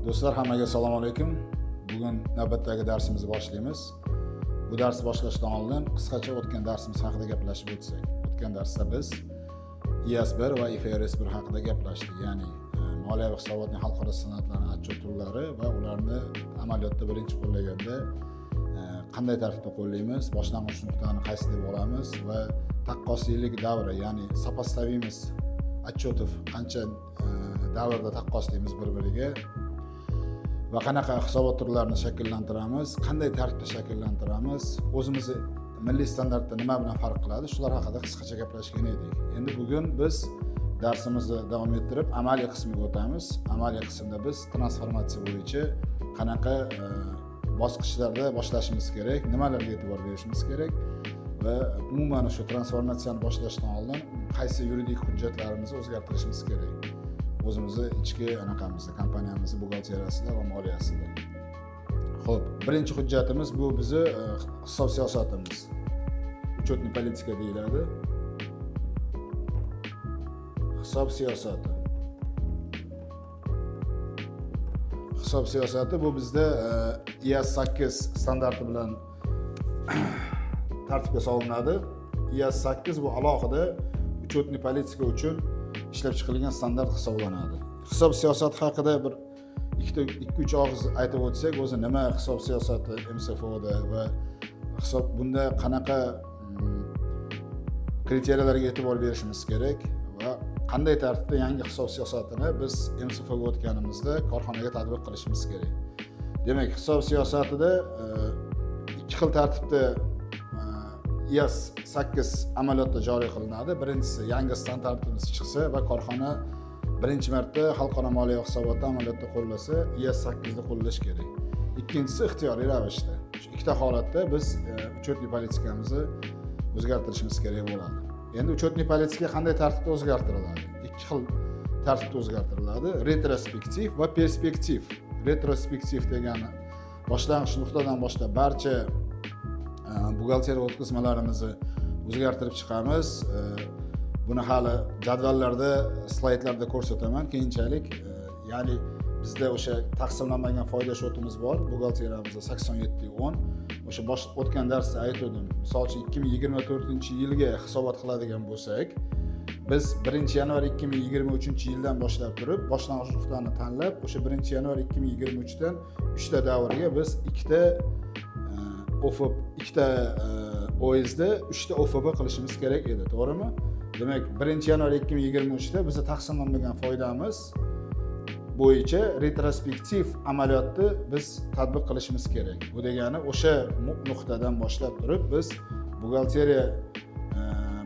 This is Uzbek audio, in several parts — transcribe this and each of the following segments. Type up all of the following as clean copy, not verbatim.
Do'stlar, hammaga assalomu alaykum. Bugun navbatdagi darsimizni boshlaymiz. Bu darsni boshlashdan oldin qisqacha o'tgan darsimiz haqida gaplashib o'tsak. O'tgan darsda biz IAS1 va IFRS1 haqida gaplashdik. Ya'ni moliyaviy hisobotning xalqaro standartlarining отчет turlari va ularni amaliyotda birinchi qo'llaganda qanday tartibda qo'llaymiz, boshlang'ich nuqtani qaysi deb olamiz va taqqoslik davri, ya'ni сопоставимость отчетов qancha davrda taqqoslaymiz bir-biriga va qanaqa hisobot turlarini shakllantiramiz, qanday tartibda shakllantiramiz, o'zimizni milliy standartda nima bilan farq qiladi, shular haqida qisqacha gaplashgan edik. Endi bugun biz darsimizni davom ettirib amaliy qismiga o'tamiz. Amaliy qismda biz transformatsiya bo'yicha qanaqa bosqichlarda boshlashimiz kerak, nimalarga e'tibor berishimiz kerak va umuman shu transformatsiyani boshlashdan oldin qaysi yuridik hujjatlarimizni o'zgartirishimiz kerak. O'zimizni ichki anaqamizda, kompaniyamizni buxgalteriyasida va moliyasida. Xo'p, birinchi hujjatimiz bu bizni hisob siyosatimiz. Учетный politika deyiladi. Hisob siyosati. Hisob siyosati bu bizda IAS8 standarti bilan tartibga solinadi. IAS8 bu alohida учетный politika uchun ishlab chiqilgan standart hisoblanadi. Hisob siyosati haqida bir 2-3 og'iz aytib o'tsak, o'zi nima hisob siyosati MSFOda va hisob bunda qanaqa kriteriyalarga e'tibor berishimiz kerak va qanday tartibda yangi hisob siyosatini biz MSFOga o'tganimizda korxonaga tatbiq qilishimiz kerak. Demak, hisob siyosatida ikki xil tartibda IAS8 amaliyotda joriy qilinadi. Birinchisi, yangi standartimiz chiqsa va korxona birinchi marta xalqaro moliyaviy hisobotni amaliyotda qo'llasa, IAS8 ni qo'llash kerak. Ikkinchisi, ixtiyoriy ravishda. Shu ikkita holatda biz учетный politikamizni o'zgartirishimiz kerak bo'ladi. Endi учетный politika qanday tartibda o'zgartiriladi? Ikki xil tartibda o'zgartiriladi: retrospektiv va perspektiv. Retrospektiv degani boshlang'ich nuqtadan boshlab barcha buxgalteriya o'tkazmalarimizni o'zgartirib chiqamiz. Buni hali jadvallarda, slaydlarda ko'rsataman keyinchalik. Ya'ni bizda o'sha taqsimlanmagan foyda shotimiz bor. Buxgalteriyamizda 87-10. O'sha o'tgan darsda aytdim. Misol uchun 2024-yilga hisobot qiladigan bo'lsak, biz 1-yanvar 2023-yildan boshlab turib, boshlang'ich nuqtani tanlab, o'sha 1-yanvar 2023dan 3 ta davrga biz ikkita OIS'da 3 ta OFP qilishimiz kerak edi, to'g'rimi? Demak, 1-yanvar 2023da bizga taqsimlanmagan foydamiz bo'yicha retrospektiv amaliyotni biz tatbiq qilishimiz kerak. Bu degani o'sha nuqtadan boshlab turib biz buxgalteriya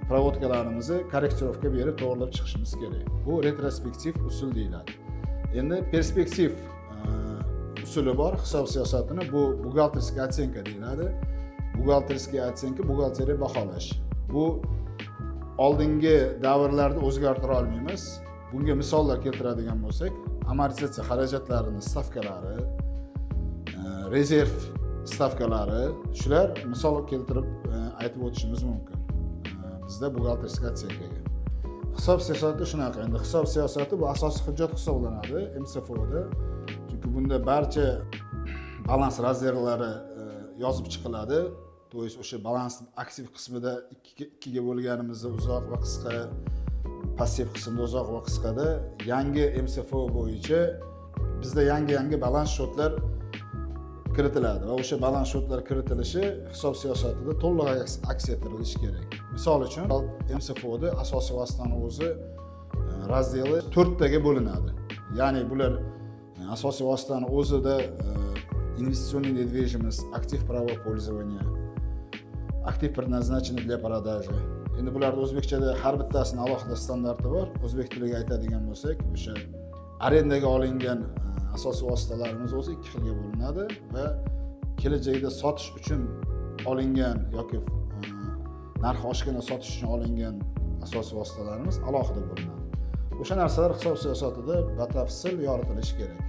provodkalarimizni korrektirovka berib to'g'rilab chiqishimiz kerak. Bu retrospektiv usul deyiladi. Endi perspektiv usuli bor hisob siyosatini, bu buxgalterskiy otsenka deyiladi. Buxgalterskiy otsenka buxgalteriya baholash. Bu oldingi davrlarda o'zgartira olmaymiz. Bunga misollar keltiradigan bo'lsak, amortizatsiya xarajatlarining stavkalari, rezerv stavkalari, shular misol keltirib aytib o'tishimiz mumkin. Bizda buxgalterskiy otsenkaga. Hisob siyosati shunaqa. Endi hisob siyosati bu asosiy hujjat hisoblanadi MSFOda. Chunki bunda barcha balans razdelari yozib chiqiladi. To есть o'sha balans aktiv qismida ikkiga bo'lganimizda uzoq va qisqa, passiv qismida uzoq va qisqada yangi MSFO bo'yicha bizda yangi balans shotlar kiritiladi va o'sha balans shotlar kiritilishi hisob siyosatida to'liq aks ettirilishi kerak. Misol uchun, MSFOda asosiy vositaning o'zi razdeli 4 taga bo'linadi. Ya'ni bular asosiy vositaning o'zida инвестиционная недвижимость, актив права пользования, aktiv предназначенный для продажи. Endi bularning o'zbekchada har bittasining alohida standarti bor. O'zbek tiliga aytadigan bo'lsak, o'sha arendaga olingan asosiy vositalarimiz o'zi ikki xilga bo'linadi va kelajakda sotish uchun olingan yoki narxi oshganda sotish uchun olingan asosiy vositalarimiz alohida bo'linadi. O'sha narsalar hisob siyosatida batafsil yoritilishi kerak.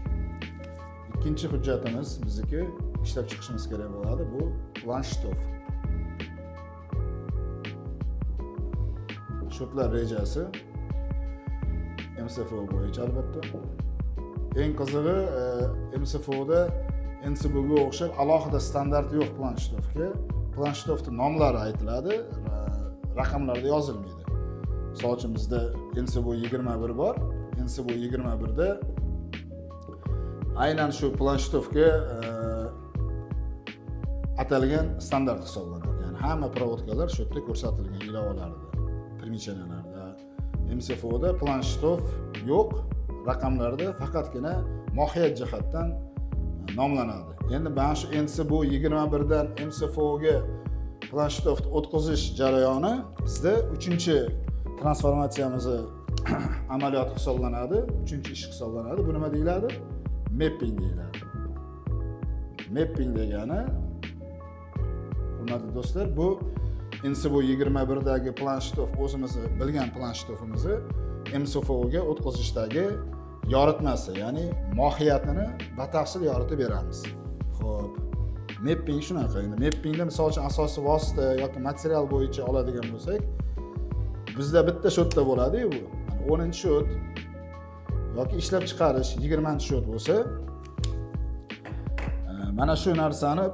Ikkinchi hujjatimiz bizniki ishlab chiqishimiz kerak bo'ladi. Bu plan shtov. Shotlar rejasi MSFO bo'yicha albatta. eng qizig'i MCFOda NCBga o'xshab alohida standart yo'q planshitovga. Planshitovning nomlari aytiladi, raqamlarda yozilmaydi. Misol uchun bizda NCBO 21 bor. NCBO 21da aynan shu planshitovga atalgan standart hisoblanadi. Ya'ni hamma provodkalar shu yerda ko'rsatilgan ilovalarda, primecheniyalarda. MCFOda planshitov yo'q, raqamlarda faqatgina mohiyat jihatdan nomlanadi. Endi mana shu NCBO 21dan MCFOga planshitovni o'tkazish jarayoni bizda 3-transformatsiyamiz amaliyoti hisoblanadi, 3-ish hisoblanadi. Bu nima deyiladi? Mapping deyiladi. Mapping degani, hurmatli do'stlar, bu NCBO 21dagi planshitov, o'zimizni bilgan planshitovimizni MCFOga o'tkazishdagi yoritmasi, ya'ni mohiyatini batafsil yoritib beramiz. Xo'p, mapping shunaqa. Endi mappingda misol uchun asosiy vosita yoki material bo'yicha oladigan bo'lsak, bizda bitta shotda bo'ladi-yu bu. 10-shot yoki ishlab chiqarish 20-shot bo'lsa, mana shu narsani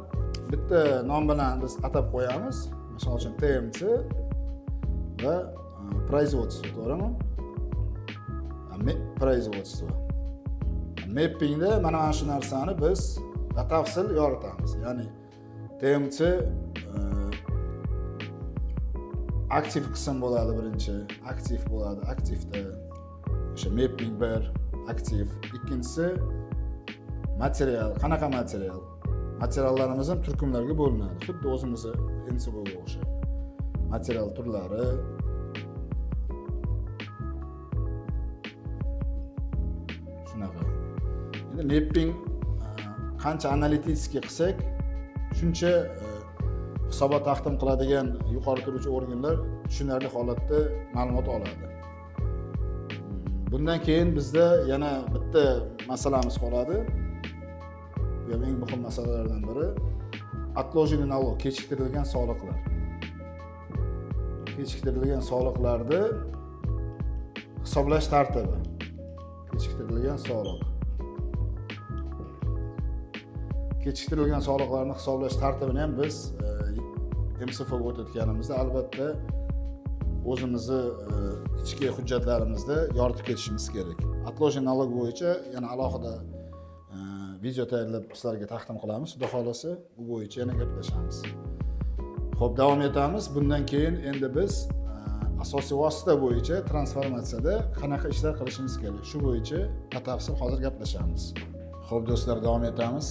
bitta nom bilan biz atab qo'yamiz. Misol uchun TMC va производство, to'g'rimi? Производство. Mappingda mana shu narsani biz batafsil yoritamiz. Ya'ni TMC aktiv qism bo'ladi birinchi, aktiv bo'ladi. Aktivda o'sha mapping 1 aktiv, ikkinchisi material. Qanaqa material? Materiallarimiz ham turkumlarga bo'linadi. Xuddi o'zimizni NCBOga o'xshab. Material turlari, shunaqa. Endi mapping qancha analitический qilsak, shuncha hisobot taqdim qiladigan yuqori turuvchi organlar tushunarli holatda ma'lumot oladi. Bundan keyin bizda yana bitta masalamiz qoladi. Bu eng muhim masalalardan biri отложенный налог, kechiktirilgan soliqlar. Kechiktirilgan soliqlarni hisoblash tartibi. Kechiktirilgan soliq. Kechiktirilgan soliqlarni hisoblash tartibini ham biz MCFOga o'tayotganimizda albatta o'zimizni ichki hujjatlarimizda yoritib ketishimiz kerak. Отложенный налог bo'yicha yana alohida video tayyorlab sizlarga taqdim qilamiz. Xudo xolasa, bu bo'yicha yana gaplashamiz. Xo'p, davom etamiz. Bundan keyin endi biz asosiy vosita bo'yicha transformatsiyada qanaqa ishlar qilishimiz kerak, shu bo'yicha batafsil hozir gaplashamiz. Xo'p, do'stlar, davom etamiz.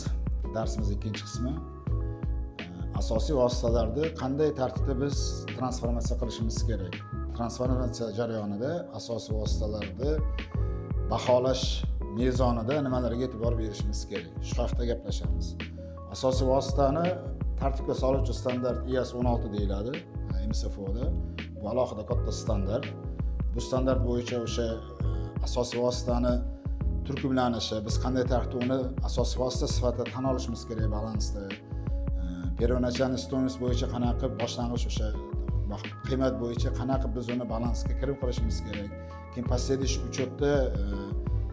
Darsimizning ikkinchi qismi. Asosiy vositalarni qanday tartibda biz transformatsiya qilishimiz kerak. Transformatsiya jarayonida asosiy vositalarni baholash mezonida nimalarga e'tibor berishimiz kerak. Shu haqida gaplashamiz. Asosiy vositani tartibga soluvchi standart IAS 16 deyiladi MCFOda. Bu alohida katta standart. Bu standart bo'yicha o'sha asosiy vositani turkumlanishi, biz qanday tartibda uni asosiy vosita sifatida tan olishimiz kerak balansda. Первоначальный стоимость bo'yicha qanaqa boshlang'ich o'sha qiymat bo'yicha qanaqa biz uni balansga kirib qilishimiz kerak. Keyin последующий учетda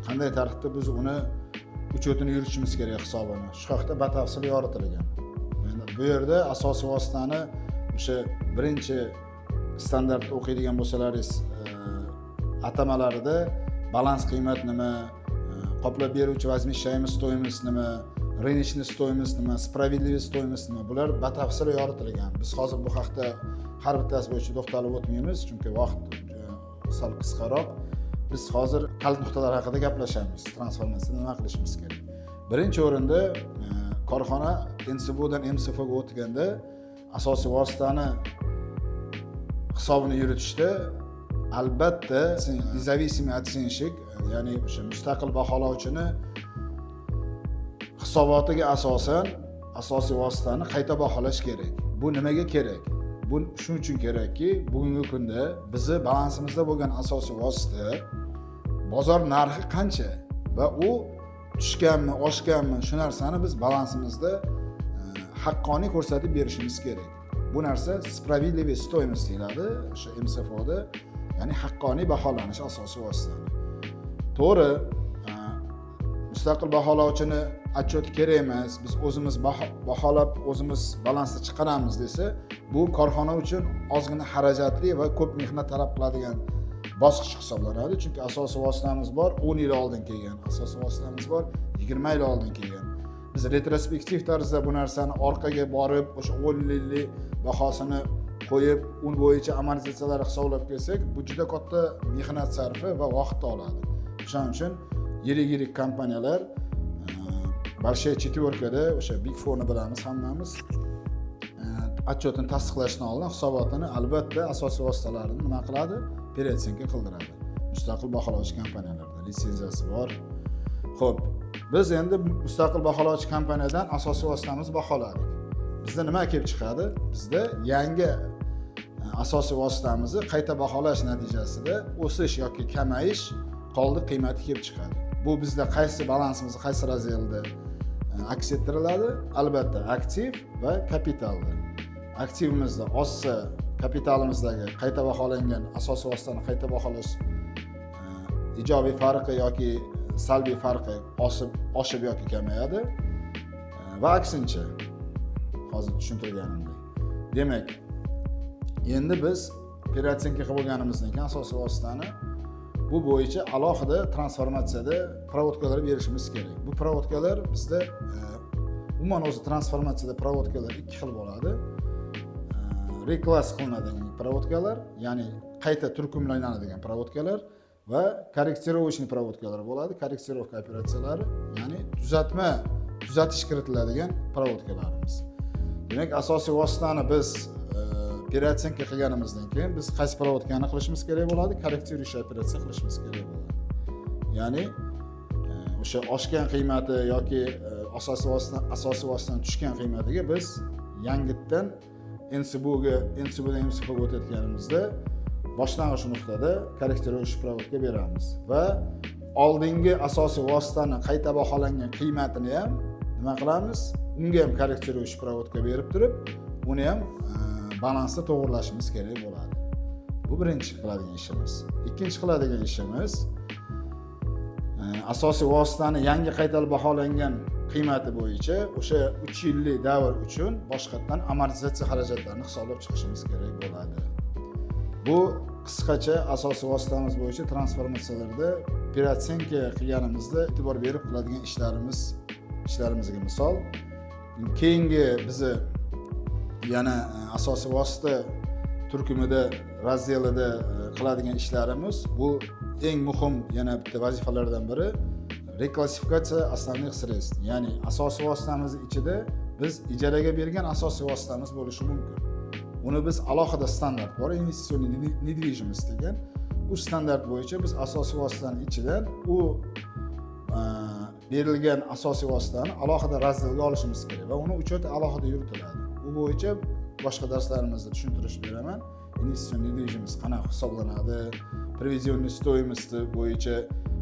qanday tartibda biz uni uchetini yuritishimiz kerak hisobini. Shu haqida batafsil yoritilgan. Endi bu yerda asosiy vositani o'sha birinchi standartda o'qiydigan bo'lsalaringiz atamalarida balans qiymat nima, qoplab beruvchi возмещаемый стоимость nima, рыночный стоимость nima, справедливый стоимость nima, bular batafsil yoritilgan. Biz hozir bu haqda har bittasi bo'yicha to'xtalib o'tmaymiz, chunki vaqt sal qisqaroq. Biz hozir qalit nuqtalar haqida gaplashamiz. Transformatsiyada nima qilishimiz kerak? Birinchi o'rinda korxona NCBOdan MCFOga o'tganda asosiy vositani hisobini yuritishda albatta независимый оценщик, ya'ni o'sha mustaqil baholovchini hisobotiga asosan asosiy vositani qayta baholash kerak. Bu nimaga kerak? Bu shuning uchun kerakki, bugungi kunda bizni balansimizda bo'lgan asosiy vosita bozor narxi qancha va u tushganmi, oshganmi, shu narsani biz balansimizda haqqoniy ko'rsatib berishimiz kerak. Bu narsa справедливая стоимость deyiladi o'sha MCFOda, ya'ni haqqoniy baholanish asosiy vositani. To'g'ri, mustaqil baholovchini отчет kerak emas, biz o'zimiz baholab o'zimiz balansni chiqaramiz desa, bu korxona uchun ozgina xarajatli va ko'p mehnat talab qiladigan bosqich hisoblanadi. Chunki asosiy vositamiz bor 10 yil oldin kelgan, asosiy vositamiz bor 20 yil oldin kelgan. Biz retrospektiv tarzda bu narsani orqaga borib, o'sha 10 yillik bahosini qo'yib, un bo'yicha amortizatsiyalar hisoblab kelsak, bu juda katta mehnat sarfi va vaqt oladi. Shuning uchun yirik kompaniyalar Большая четверкada o'sha Big 4ni bilamiz hammamiz. Отчетini tasdiqlashdan oldin hisobotini albatta asosiy vositalarini nima qiladi? Peretsenka qildiradi. Mustaqil baholovchi kompaniyalarda litsenziyasi bor. Xo'p, biz endi mustaqil baholovchi kompaniyadan asosiy vositamizni baholadik. Bizda nima kelib chiqadi? Bizda yangi asosiy vositamizni qayta baholash natijasida o'sish yoki kamayish qoldiq qiymati kelib chiqadi. Bu bizda qaysi balansimizni qaysi razdelda aks ettiriladi? Albatta aktiv va kapitalda. Aktivimizda oshsa kapitalimizdagi qayta baholangan asosiy vositani qayta baholash ijobiy farqi yoki salbiy farqi oshib yoki kamayadi va aksincha. Hozir tushuntirganimdek. Demak, endi biz peratsenka qilib bo'lganimizdan keyin asosiy vositani bu bo'yicha alohida transformatsiyada provodkalar berishimiz kerak. Bu provodkalar bizda umuman o'zi transformatsiyada provodkalar ikki xil bo'ladi. Reklass qilinadigan provodkalar, ya'ni qayta turkumlanadigan provodkalar va korrektirovочный provodkalar bo'ladi. Korrektirovka operatsiyalari, ya'ni tuzatish kiritiladigan provodkalarimiz. Demak, asosiy vositani biz peratsenka qilganimizdan keyin biz qaysi provodkani qilishimiz kerak bo'ladi? Korrektiruющий operatsiya qilishimiz kerak bo'ladi. Ya'ni o'sha oshgan qiymati yoki asosiy vositadan tushgan qiymatiga biz yangitdan NSB'dan MSF'ga o'tayotganimizda boshlang'ich nuqtada korrektiruющий provodka beramiz va oldingi asosiy vositani qayta baholangan qiymatini ham nima qilamiz? Unga ham korrektiruющий provodka berib turib, uni ham balansni to'g'rilashimiz kerak bo'ladi. Bu birinchi qiladigan ishimiz. Ikkinchi qiladigan ishimiz asosiy vositani yangi qayta baholangan qiymati bo'yicha o'sha 3 yillik davr uchun boshqatdan amortizatsiya xarajatlarini hisoblab chiqishimiz kerak bo'ladi. Bu qisqacha asosiy vositamiz bo'yicha transformatsiyalarda peratsenka qilganimizda e'tibor berib qiladigan ishlarimizga misol. Keyingi bizni yana asosiy vosita turkumida razdelida qiladigan ishlarimiz bu eng muhim yana bitta vazifalardan biri reklassifikatsiya основных средств. Ya'ni asosiy vositamiz ichida biz ijaraga bergan asosiy vositamiz bo'lishi mumkin. Uni biz alohida standart bor, investitsion недвижимость degan. U standart bo'yicha biz asosiy vositaning ichidan u berilgan asosiy vositani alohida razdelga olishimiz kerak va uni uchta alohida yuritiladi. Bu bo'yicha boshqa darslarimizda tushuntirish beraman. Investitsion недвижимость qanaqa hisoblanadi, previzyonniy stoymosti bo'yicha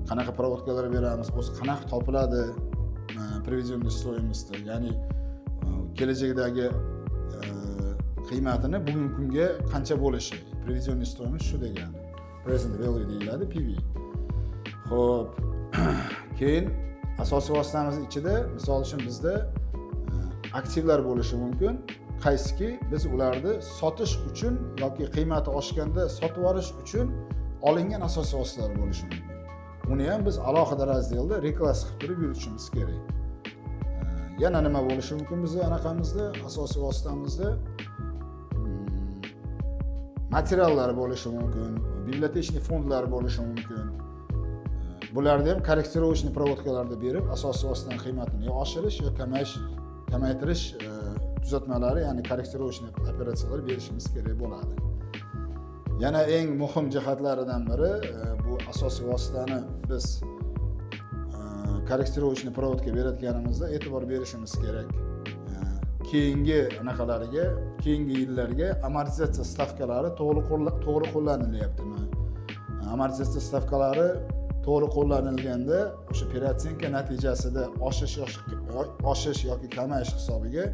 qanaqa provodkalar beramiz, o'zi qanaqa topiladi previzyonniy stoymosti, ya'ni kelajakdagi qiymatini bugungi kunga qancha bo'lishi. Previzyonniy stoymost shu degani. Present value deyiladi, PV. Xo'p, keyin asosiy vositamiz ichida misol uchun bizda aktivlar bo'lishi mumkin. Qaysiki biz ularni sotish uchun yoki qiymati oshganda sotib olish uchun olingan asosiy vositalar bo'lishi mumkin. Uni ham biz alohida razdelda reklass qilib turib yuritishimiz kerak. Yana nima bo'lishi mumkin bizning anaqamizda, asosiy vositamizda materiallar bo'lishi mumkin, bibliotechniy fondlar bo'lishi mumkin. Bularni ham korrektirovочный provodkalarda berib asosiy vositaning qiymatini yo oshirish yo kamaytirish tuzatmalari, ya'ni korrektirovочный operatsiyalar berishimiz kerak bo'ladi. Yana eng muhim jihatlaridan biri bu asosiy vositani biz korrektirovочный provodka berayotganimizda e'tibor berishimiz kerak. Keyingi anaqalariga, keyingi yillarga amortizatsiya stavkalari to'g'ri qo'llanilyaptimi? Amortizatsiya stavkalari to'g'ri qo'llanilganda o'sha peratsenka natijasida oshish yoki kamayish hisobiga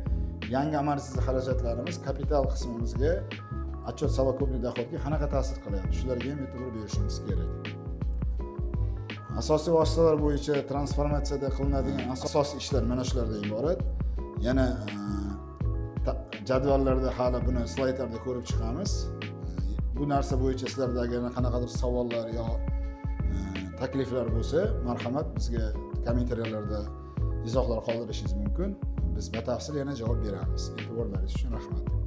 yangi amortizatsiya xarajatlarimiz kapital qismimizga, отчет совокупный доходga qanaqa ta'sir qilyapti? Shularga ham e'tibor berishimiz kerak. Asosiy vositalar bo'yicha transformatsiyada qilinadigan asosiy ishlar mana shulardan iborat. Yana jadvallarda hali buni slaydlarda ko'rib chiqamiz. Bu narsa bo'yicha sizlarda agar qanaqadir savollar yo takliflar bo'lsa, marhamat bizga kommentariyalarda izohlar qoldirishingiz mumkin. Biz batafsil yana javob beramiz. E'tiborlaringiz uchun rahmat.